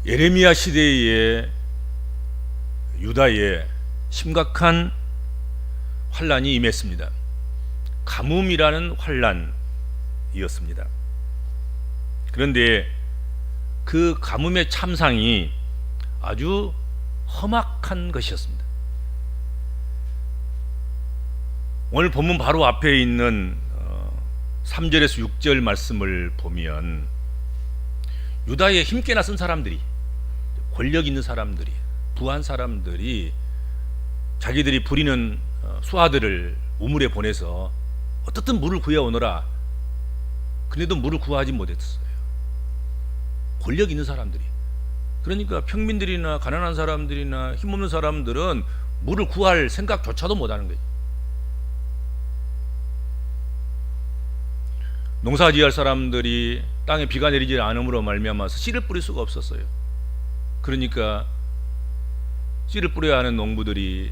예레미야 시대에 유다에 심각한 환란이 임했습니다. 가뭄이라는 환란이었습니다. 그런데 그 가뭄의 참상이 아주 험악한 것이었습니다. 오늘 본문 바로 앞에 있는 3절에서 6절 말씀을 보면 유다에 힘께나 쓴 사람들이, 권력 있는 사람들이, 부한 사람들이 자기들이 부리는 수하들을 우물에 보내서 어떻든 물을 구해오너라. 그래도 물을 구하지 못했어요. 권력 있는 사람들이. 그러니까 평민들이나 가난한 사람들이나 힘없는 사람들은 물을 구할 생각조차도 못하는 거예요. 농사지을 사람들이 땅에 비가 내리지 않음으로 말미암아서 씨를 뿌릴 수가 없었어요. 그러니까 씨를 뿌려야 하는 농부들이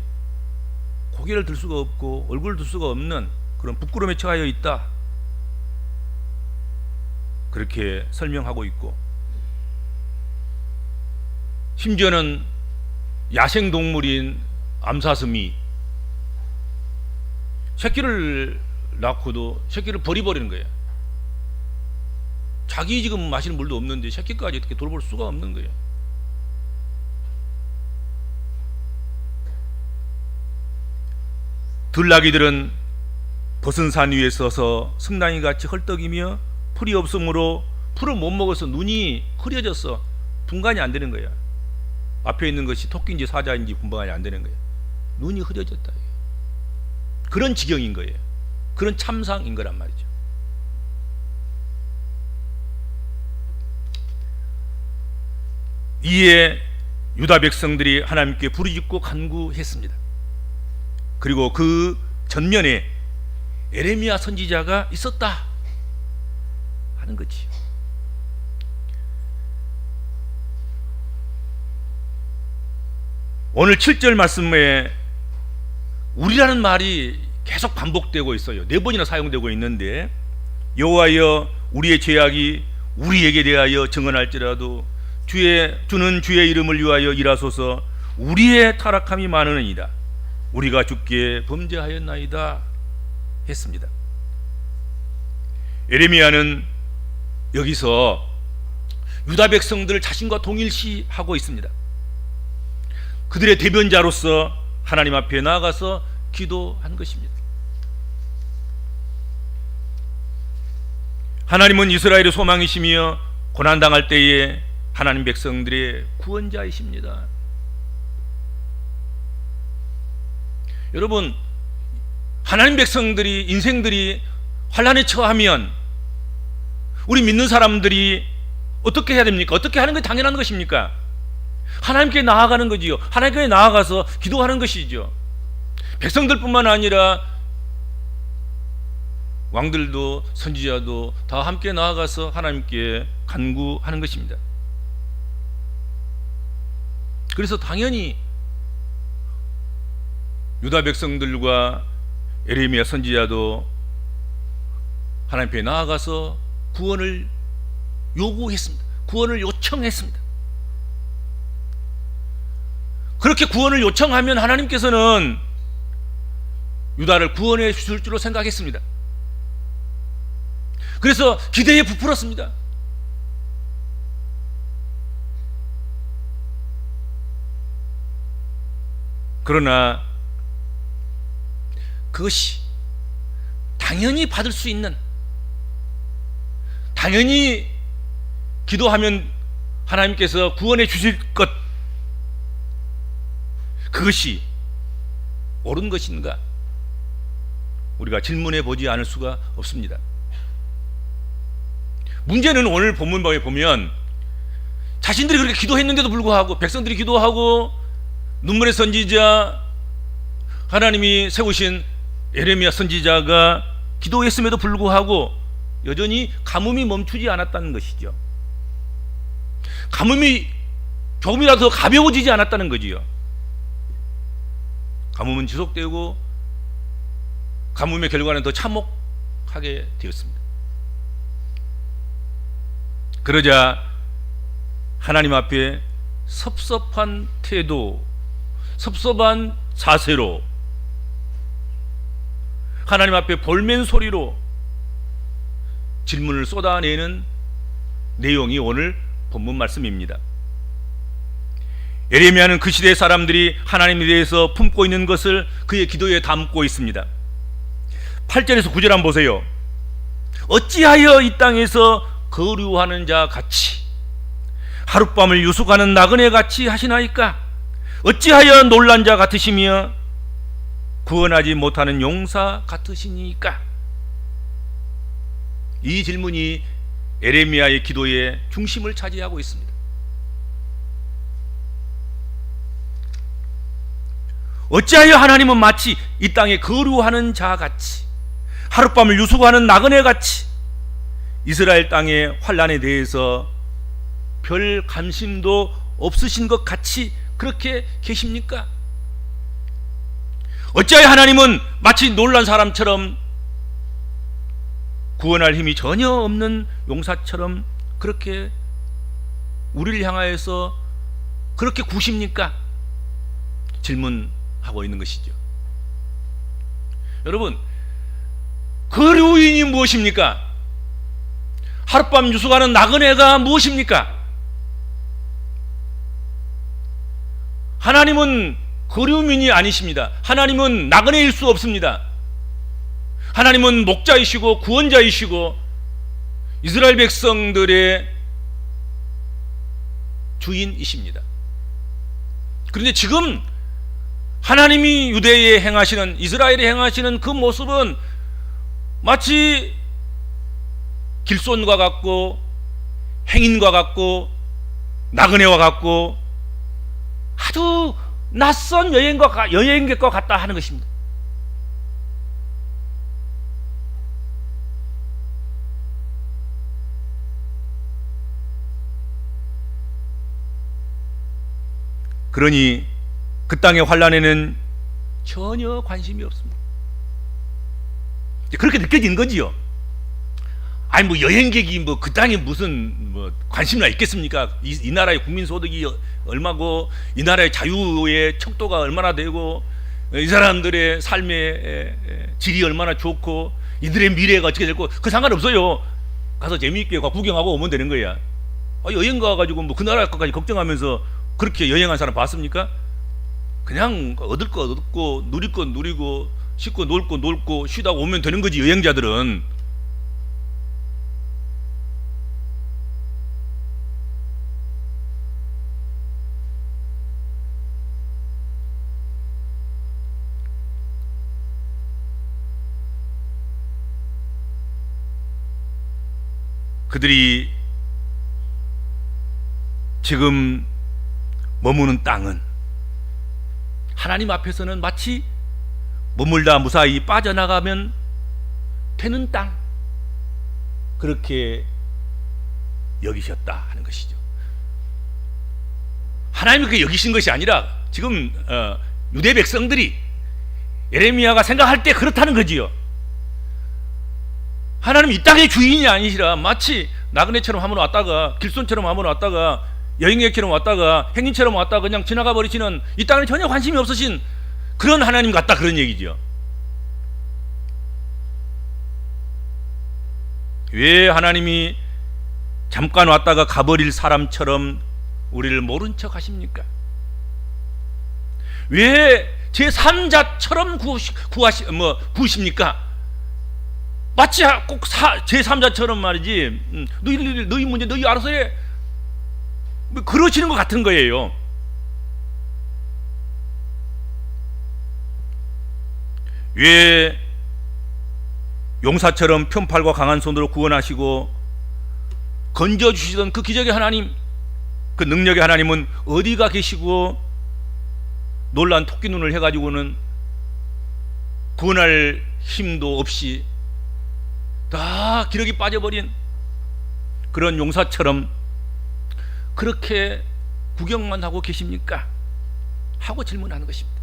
고개를 들 수가 없고 얼굴을 들 수가 없는 그런 부끄러움에 처하여 있다, 그렇게 설명하고 있고, 심지어는 야생동물인 암사슴이 새끼를 낳고도 새끼를 버려버리는 거예요. 자기 지금 마시는 물도 없는데 새끼까지 어떻게 돌볼 수가 없는 거예요. 들나귀들은 벗은 산 위에 서서 승랑이같이 헐떡이며 풀이 없으므로 풀을 못 먹어서 눈이 흐려져서 분간이 안 되는 거예요. 앞에 있는 것이 토끼인지 사자인지 분간이 안 되는 거예요. 눈이 흐려졌다. 그런 지경인 거예요. 그런 참상인 거란 말이죠. 이에 유다 백성들이 하나님께 부르짖고 간구했습니다. 그리고 그 전면에 예레미야 선지자가 있었다 하는 거지. 오늘 7절 말씀에 우리라는 말이 계속 반복되고 있어요. 4번이나 사용되고 있는데, 여호와여 우리의 죄악이 우리에게 대하여 증언할지라도 주는 주의 이름을 위하여 일하소서. 우리의 타락함이 많으니이다. 우리가 주께 범죄하였나이다 했습니다. 예레미야는 여기서 유다 백성들을 자신과 동일시하고 있습니다. 그들의 대변자로서 하나님 앞에 나아가서 기도한 것입니다. 하나님은 이스라엘의 소망이시며 고난당할 때에 하나님 백성들의 구원자이십니다. 여러분, 하나님 백성들이 인생들이 환난에 처하면 우리 믿는 사람들이 어떻게 해야 됩니까? 어떻게 하는 게 당연한 것입니까? 하나님께 나아가는 거지요. 하나님께 나아가서 기도하는 것이죠. 백성들뿐만 아니라 왕들도 선지자도 다 함께 나아가서 하나님께 간구하는 것입니다. 그래서 당연히 유다 백성들과 예레미야 선지자도 하나님 앞에 나아가서 구원을 요구했습니다. 구원을 요청했습니다. 그렇게 구원을 요청하면 하나님께서는 유다를 구원해 주실 줄로 생각했습니다. 그래서 기대에 부풀었습니다. 그러나 그것이 당연히 받을 수 있는, 당연히 기도하면 하나님께서 구원해 주실 것, 그것이 옳은 것인가? 우리가 질문해 보지 않을 수가 없습니다. 문제는 오늘 본문에 보면 자신들이 그렇게 기도했는데도 불구하고, 백성들이 기도하고 눈물의 선지자 하나님이 세우신 예레미야 선지자가 기도했음에도 불구하고 여전히 가뭄이 멈추지 않았다는 것이죠. 가뭄이 조금이라도 더 가벼워지지 않았다는 거지요. 가뭄은 지속되고 가뭄의 결과는 더 참혹하게 되었습니다. 그러자 하나님 앞에 섭섭한 태도, 섭섭한 자세로, 하나님 앞에 볼멘 소리로 질문을 쏟아내는 내용이 오늘 본문 말씀입니다. 예레미야는 그 시대의 사람들이 하나님에 대해서 품고 있는 것을 그의 기도에 담고 있습니다. 8절에서 9절 한번 보세요. 어찌하여 이 땅에서 거류하는 자 같이 하룻밤을 유숙하는 나그네 같이 하시나이까? 어찌하여 놀란 자 같으시며 구원하지 못하는 용사 같으시니까? 이 질문이 예레미야의 기도의 중심을 차지하고 있습니다. 어찌하여 하나님은 마치 이 땅에 거류하는 자 같이, 하룻밤을 유숙하는 나그네 같이 이스라엘 땅의 환난에 대해서 별 관심도 없으신 것 같이 그렇게 계십니까? 어찌하여 하나님은 마치 놀란 사람처럼, 구원할 힘이 전혀 없는 용사처럼 그렇게 우리를 향하여서 그렇게 구십니까? 질문하고 있는 것이죠. 여러분, 거류인이 무엇입니까? 하룻밤 유숙하는 나그네가 무엇입니까? 하나님은 거류민이 아니십니다. 하나님은 나그네일 수 없습니다. 하나님은 목자이시고 구원자이시고 이스라엘 백성들의 주인이십니다. 그런데 지금 하나님이 유대에 행하시는, 이스라엘에 행하시는 그 모습은 마치 길손과 같고 행인과 같고 나그네와 같고 아주 낯선 여행객과 같다 하는 것입니다. 그러니 그 땅의 환난에는 전혀 관심이 없습니다. 그렇게 느껴지는 거지요. 아니 뭐 여행객이 뭐 그 땅에 무슨 뭐 관심이나 있겠습니까? 이 나라의 국민 소득이 얼마고, 이 나라의 자유의 척도가 얼마나 되고, 이 사람들의 삶의 질이 얼마나 좋고, 이들의 미래가 어떻게 될고, 그 상관없어요. 가서 재미있게 구경하고 오면 되는 거야. 여행 가가지고 뭐 그 나라 것까지 걱정하면서 그렇게 여행한 사람 봤습니까? 그냥 얻을 거 얻고 누릴 거 누리고 씻고 놀 거 놀고 쉬다 오면 되는 거지. 여행자들은. 그들이 지금 머무는 땅은 하나님 앞에서는 마치 머물다 무사히 빠져나가면 되는 땅, 그렇게 여기셨다 하는 것이죠. 하나님이 그렇게 여기신 것이 아니라 지금 유대 백성들이, 예레미야가 생각할 때 그렇다는 거지요. 하나님 이 땅의 주인이 아니시라 마치 나그네처럼 한번 왔다가, 길손처럼 한번 왔다가, 여행객처럼 왔다가, 행인처럼 왔다가 그냥 지나가 버리시는, 이 땅에 전혀 관심이 없으신 그런 하나님 같다, 그런 얘기죠. 왜 하나님이 잠깐 왔다가 가버릴 사람처럼 우리를 모른 척 하십니까? 왜 제3자처럼 구우십니까? 마치 꼭 제3자처럼 말이지, 너희 문제 너희 알아서 해, 그러시는 것 같은 거예요. 왜 용사처럼 편팔과 강한 손으로 구원하시고 건져주시던 그 기적의 하나님, 그 능력의 하나님은 어디가 계시고 놀란 토끼 눈을 해가지고는 구원할 힘도 없이 다 기력이 빠져버린 그런 용사처럼 그렇게 구경만 하고 계십니까? 하고 질문하는 것입니다.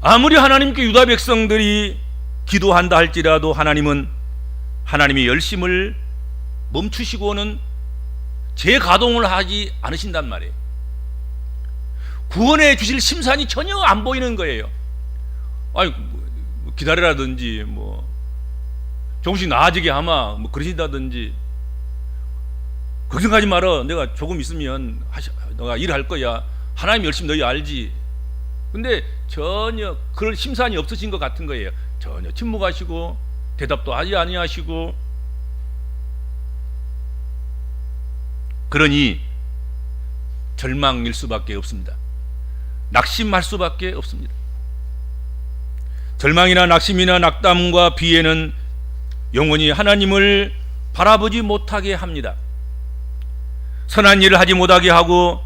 아무리 하나님께 유다 백성들이 기도한다 할지라도 하나님은 하나님의 열심을 멈추시고는 재가동을 하지 않으신단 말이에요. 구원해 주실 심산이 전혀 안 보이는 거예요. 아니, 기다리라든지 조금씩 나아지게 하마 그러신다든지, 걱정하지 마라, 내가 조금 있으면 너가 일할 거야, 하나님 열심히 너희 알지. 근데 전혀 그럴 심산이 없으신 것 같은 거예요. 전혀 침묵하시고 대답도 하지 아니하시고. 그러니 절망일 수밖에 없습니다. 낙심할 수밖에 없습니다. 절망이나 낙심이나 낙담과 비애는 영원히 하나님을 바라보지 못하게 합니다. 선한 일을 하지 못하게 하고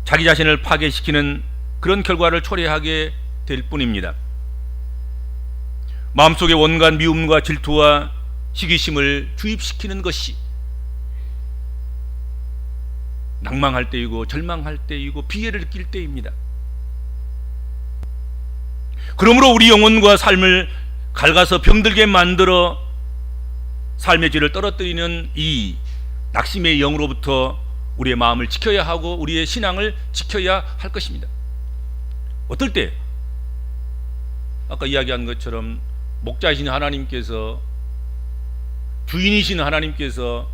자기 자신을 파괴시키는 그런 결과를 초래하게 될 뿐입니다. 마음속에 온갖 미움과 질투와 시기심을 주입시키는 것이 낭망할 때이고 절망할 때이고 비애를 느낄 때입니다. 그러므로 우리 영혼과 삶을 갉아서 병들게 만들어 삶의 질을 떨어뜨리는 이 낙심의 영으로부터 우리의 마음을 지켜야 하고 우리의 신앙을 지켜야 할 것입니다. 어떨 때 아까 이야기한 것처럼 목자이신 하나님께서, 주인이신 하나님께서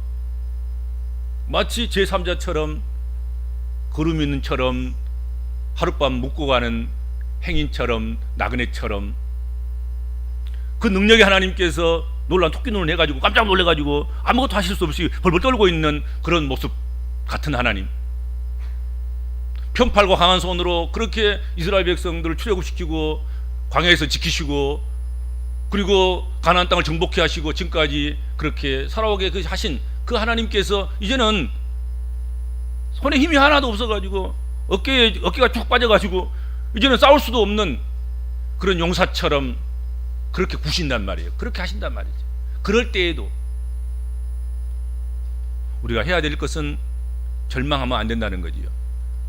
마치 제3자처럼 걸음 있는 처럼 하룻밤 묵고 가는 행인처럼 나그네처럼 그 능력의 하나님께서 놀란 토끼눈을 해가지고 깜짝 놀래가지고 아무것도 하실 수 없이 벌벌 떨고 있는 그런 모습 같은 하나님, 편팔과 강한 손으로 그렇게 이스라엘 백성들을 출애굽시키고 광야에서 지키시고 그리고 가나안 땅을 정복해 하시고 지금까지 그렇게 살아오게 하신 그 하나님께서 이제는 손에 힘이 하나도 없어가지고 어깨가 쭉 빠져가지고 이제는 싸울 수도 없는 그런 용사처럼 그렇게 구신단 말이에요. 그렇게 하신단 말이죠. 그럴 때에도 우리가 해야 될 것은 절망하면 안 된다는 거지요.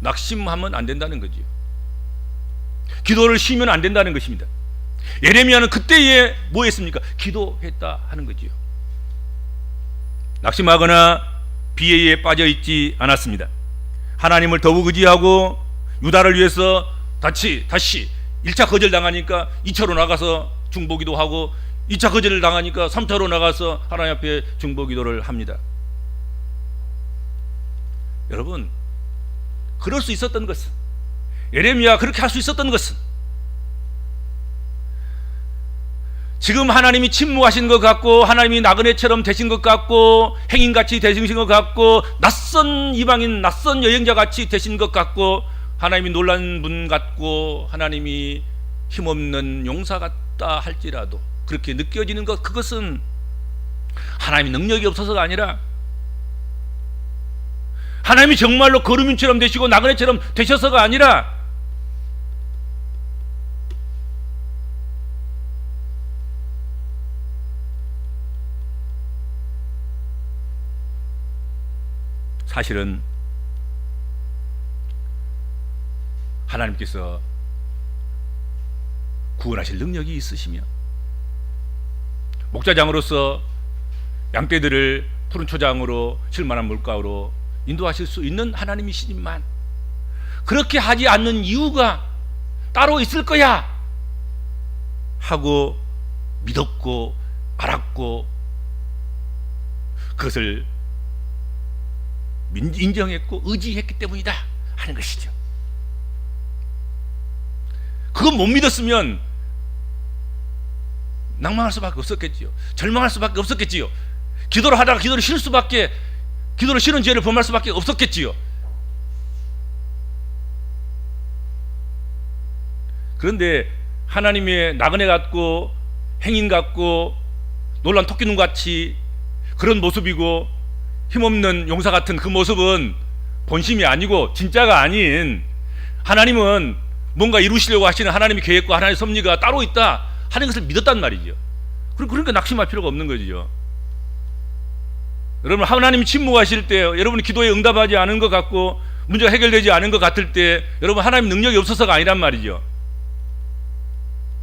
낙심하면 안 된다는 거지요. 기도를 쉬면 안 된다는 것입니다. 예레미야는 그때에 뭐 했습니까? 기도했다 하는 거지요. 낙심하거나 비애에 빠져 있지 않았습니다. 하나님을 더욱 의지하고 유다를 위해서 다시 1차 거절 당하니까 2차로 나가서 중보기도 하고 2차 거절을 당하니까 3차로 나가서 하나님 앞에 중보기도를 합니다. 여러분, 그럴 수 있었던 것은, 예레미야 그렇게 할 수 있었던 것은 지금 하나님이 침묵하신 것 같고 하나님이 나그네처럼 되신 것 같고 행인같이 되신 것 같고 낯선 이방인 낯선 여행자같이 되신 것 같고 하나님이 놀란 분 같고 하나님이 힘없는 용사 같다 할지라도 그렇게 느껴지는 것, 그것은 하나님이 능력이 없어서가 아니라 하나님이 정말로 거루민처럼 되시고 나그네처럼 되셔서가 아니라 사실은 하나님께서 구원하실 능력이 있으시며 목자장으로서 양떼들을 푸른 초장으로 실만한 물가로 인도하실 수 있는 하나님이시지만 그렇게 하지 않는 이유가 따로 있을 거야 하고 믿었고 알았고 그것을 인정했고 의지했기 때문이다 하는 것이죠. 그건 못 믿었으면 낭망할 수밖에 없었겠지요. 절망할 수밖에 없었겠지요. 기도를 하다가 기도를 싫은 죄를 범할 수밖에 없었겠지요. 그런데 하나님의 나그네 같고 행인 같고 놀란 토끼눈 같이 그런 모습이고 힘없는 용사 같은 그 모습은 본심이 아니고 진짜가 아닌, 하나님은 뭔가 이루시려고 하시는 하나님의 계획과 하나님의 섭리가 따로 있다 하는 것을 믿었단 말이죠. 그러니까 낙심할 필요가 없는 거죠. 여러분, 하나님이 침묵하실 때, 여러분이 기도에 응답하지 않은 것 같고 문제가 해결되지 않은 것 같을 때, 여러분 하나님 능력이 없어서가 아니란 말이죠.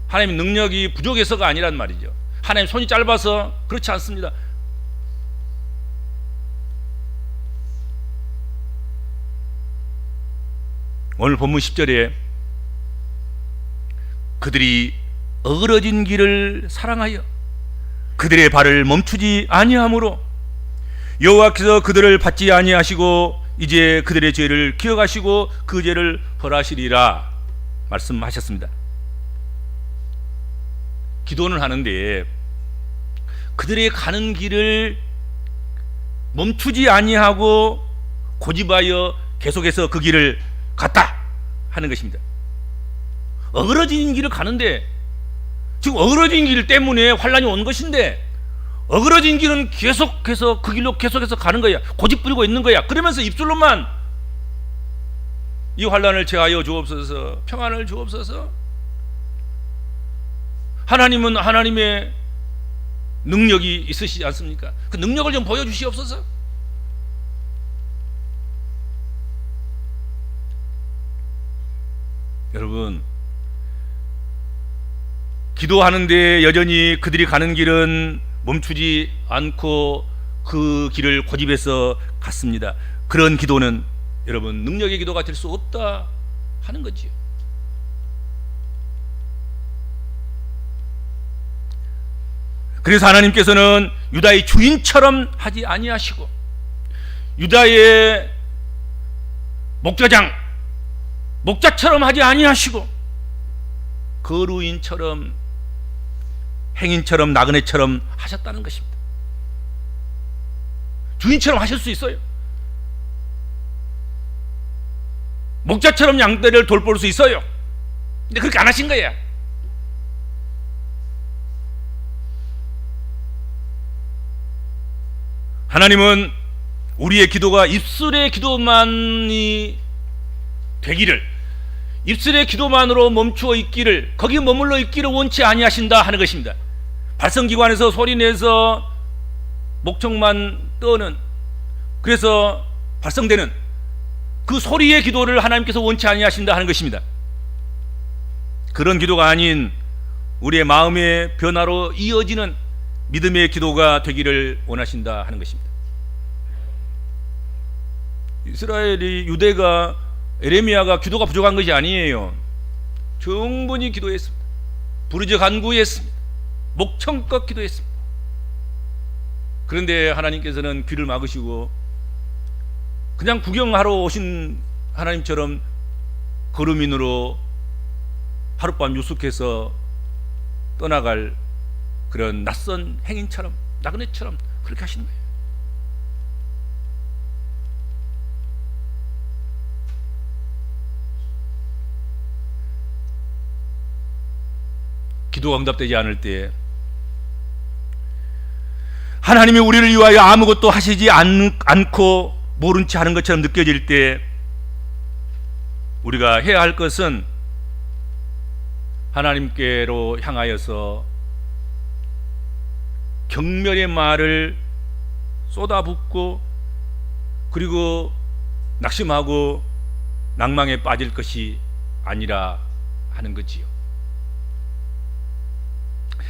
하나님 능력이 부족해서가 아니란 말이죠. 하나님 손이 짧아서 그렇지 않습니다. 오늘 본문 10절에 그들이 어그러진 길을 사랑하여 그들의 발을 멈추지 아니하므로 여호와께서 그들을 받지 아니하시고 이제 그들의 죄를 기억하시고 그 죄를 벌하시리라 말씀하셨습니다. 기도는 하는데 그들의 가는 길을 멈추지 아니하고 고집하여 계속해서 그 길을 갔다 하는 것입니다. 어그러진 길을 가는데 지금 어그러진 길 때문에 환란이 온 것인데 어그러진 길은 계속해서 그 길로 계속해서 가는 거야. 고집 부리고 있는 거야. 그러면서 입술로만 이 환란을 제하여 주옵소서, 평안을 주옵소서. 하나님은 하나님의 능력이 있으시지 않습니까? 그 능력을 좀 보여주시옵소서. 여러분, 기도하는데 여전히 그들이 가는 길은 멈추지 않고 그 길을 고집해서 갔습니다. 그런 기도는 여러분 능력의 기도가 될 수 없다 하는 거지요. 그래서 하나님께서는 유다의 주인처럼 하지 아니하시고 유다의 목자처럼 하지 아니하시고 거루인처럼 행인처럼 나그네처럼 하셨다는 것입니다. 주인처럼 하실 수 있어요. 목자처럼 양떼를 돌볼 수 있어요. 근데 그렇게 안 하신 거야. 하나님은 우리의 기도가 입술의 기도만이 되기를, 입술의 기도만으로 멈추어 있기를, 거기 머물러 있기를 원치 아니하신다 하는 것입니다. 발성기관에서 소리내서 목청만 떠는, 그래서 발성되는 그 소리의 기도를 하나님께서 원치 아니하신다 하는 것입니다. 그런 기도가 아닌 우리의 마음의 변화로 이어지는 믿음의 기도가 되기를 원하신다 하는 것입니다. 이스라엘이, 유대가, 에레미야가 기도가 부족한 것이 아니에요. 충분히 기도했습니다. 부르짖어 간구했습니다. 목청껏 기도했습니다. 그런데 하나님께서는 귀를 막으시고 그냥 구경하러 오신 하나님처럼 거루민으로 하룻밤 유숙해서 떠나갈 그런 낯선 행인처럼, 나그네처럼 그렇게 하시는 거예요. 기도가 응답되지 않을 때, 하나님이 우리를 위하여 아무것도 하시지 않고 모른 채 하는 것처럼 느껴질 때, 우리가 해야 할 것은 하나님께로 향하여서 경멸의 말을 쏟아붓고, 그리고 낙심하고 낭망에 빠질 것이 아니라 하는 거지요.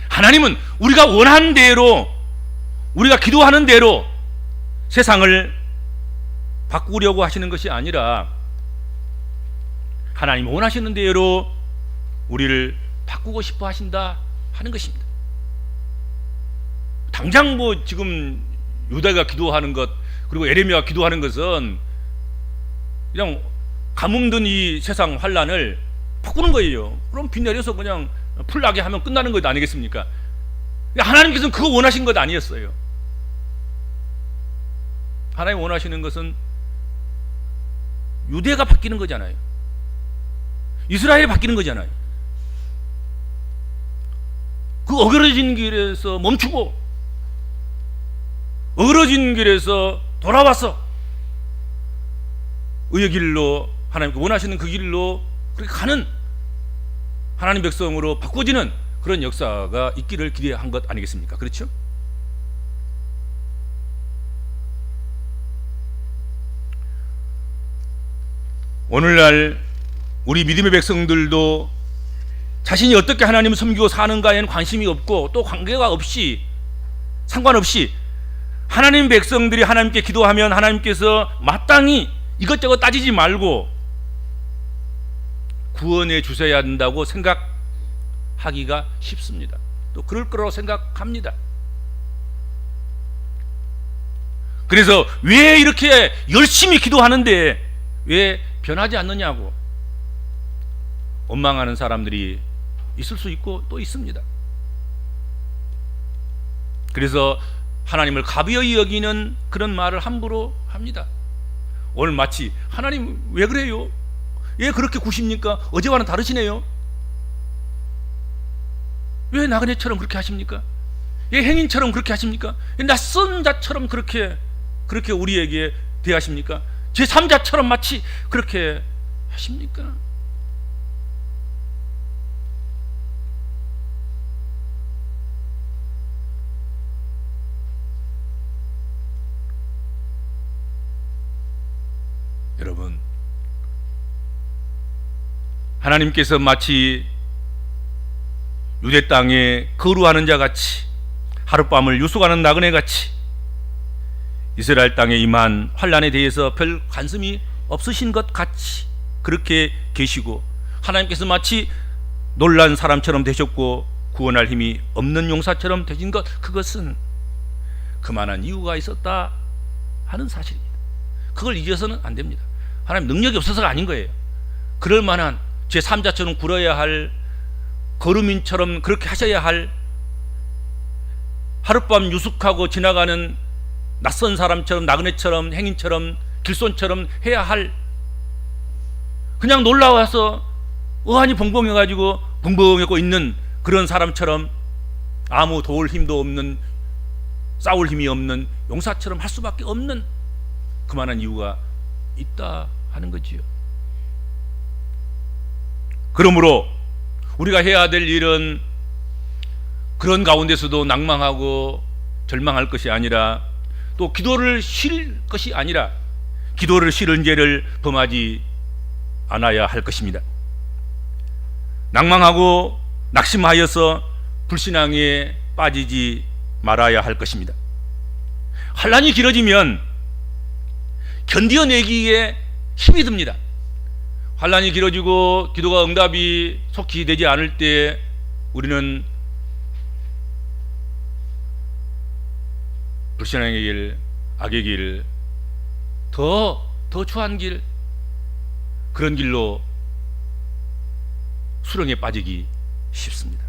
하나님은 우리가 원하는 대로, 우리가 기도하는 대로 세상을 바꾸려고 하시는 것이 아니라 하나님 원하시는 대로 우리를 바꾸고 싶어 하신다 하는 것입니다. 당장 뭐 지금 유다가 기도하는 것, 그리고 에레미야가 기도하는 것은 그냥 가뭄든 이 세상 환란을 바꾸는 거예요. 그럼 비 내려서 그냥 풀나게 하면 끝나는 것 아니겠습니까? 하나님께서는 그거 원하신 것 아니었어요. 하나님 원하시는 것은 유대가 바뀌는 거잖아요. 이스라엘이 바뀌는 거잖아요. 그 어그러진 길에서 멈추고 어그러진 길에서 돌아와서 의의 길로, 하나님께 원하시는 그 길로 그렇게 가는 하나님 백성으로 바꿔지는 그런 역사가 있기를 기대한 것 아니겠습니까? 그렇죠? 오늘날 우리 믿음의 백성들도 자신이 어떻게 하나님을 섬기고 사는가에는 관심이 없고 또 관계가 없이 상관없이 하나님 백성들이 하나님께 기도하면 하나님께서 마땅히 이것저것 따지지 말고 구원해 주셔야 한다고 생각하기가 쉽습니다. 또 그럴 거라고 생각합니다. 그래서 왜 이렇게 열심히 기도하는데 왜 변하지 않느냐고 원망하는 사람들이 있을 수 있고 또 있습니다. 그래서 하나님을 가벼이 여기는 그런 말을 함부로 합니다. 오늘 마치 하나님 왜 그래요? 왜 그렇게 구십니까? 어제와는 다르시네요. 왜 나그네처럼 그렇게 하십니까? 왜 행인처럼 그렇게 하십니까? 왜 낯선 자처럼 그렇게 우리에게 대하십니까? 제3자처럼 마치 그렇게 하십니까? 여러분, 하나님께서 마치 유대 땅에 거루하는 자 같이 하룻밤을 유숙하는 나그네 같이 이스라엘 땅에 임한 환난에 대해서 별 관심이 없으신 것 같이 그렇게 계시고 하나님께서 마치 놀란 사람처럼 되셨고 구원할 힘이 없는 용사처럼 되신 것, 그것은 그만한 이유가 있었다 하는 사실입니다. 그걸 잊어서는 안 됩니다. 하나님 능력이 없어서가 아닌 거예요. 그럴 만한 제3자처럼 굴어야 할, 거루민처럼 그렇게 하셔야 할, 하룻밤 유숙하고 지나가는 낯선 사람처럼, 나그네처럼, 행인처럼, 길손처럼 해야 할, 그냥 놀라워서 어안이 벙벙해가지고 벙벙하고 있는 그런 사람처럼 아무 도울 힘도 없는, 싸울 힘이 없는 용사처럼 할 수밖에 없는 그만한 이유가 있다 하는 거지요. 그러므로 우리가 해야 될 일은 그런 가운데서도 낭망하고 절망할 것이 아니라, 또 기도를 쉴 것이 아니라 기도를 싫은 죄를 범하지 않아야 할 것입니다. 낭망하고 낙심하여서 불신앙에 빠지지 말아야 할 것입니다. 환난이 길어지면 견뎌내기에 힘이 듭니다. 환난이 길어지고 기도가 응답이 속히 되지 않을 때 우리는 불신앙의 길, 악의 길, 더 추한 길, 그런 길로 수렁에 빠지기 쉽습니다.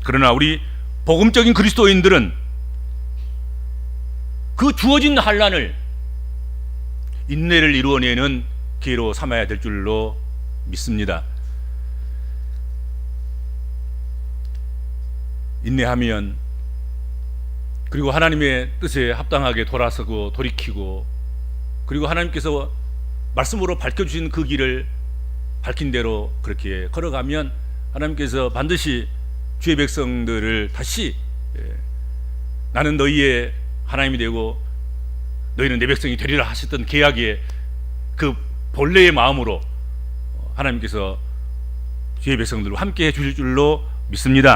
그러나 우리 복음적인 그리스도인들은 그 주어진 환난을 인내를 이루어내는 기회로 삼아야 될 줄로 믿습니다. 인내하면, 그리고 하나님의 뜻에 합당하게 돌아서고 돌이키고, 그리고 하나님께서 말씀으로 밝혀주신 그 길을 밝힌 대로 그렇게 걸어가면 하나님께서 반드시 주의 백성들을 다시 나는 너희의 하나님이 되고 너희는 내 백성이 되리라 하셨던 계약의 그 본래의 마음으로 하나님께서 주의 백성들과 함께 해 주실 줄로 믿습니다.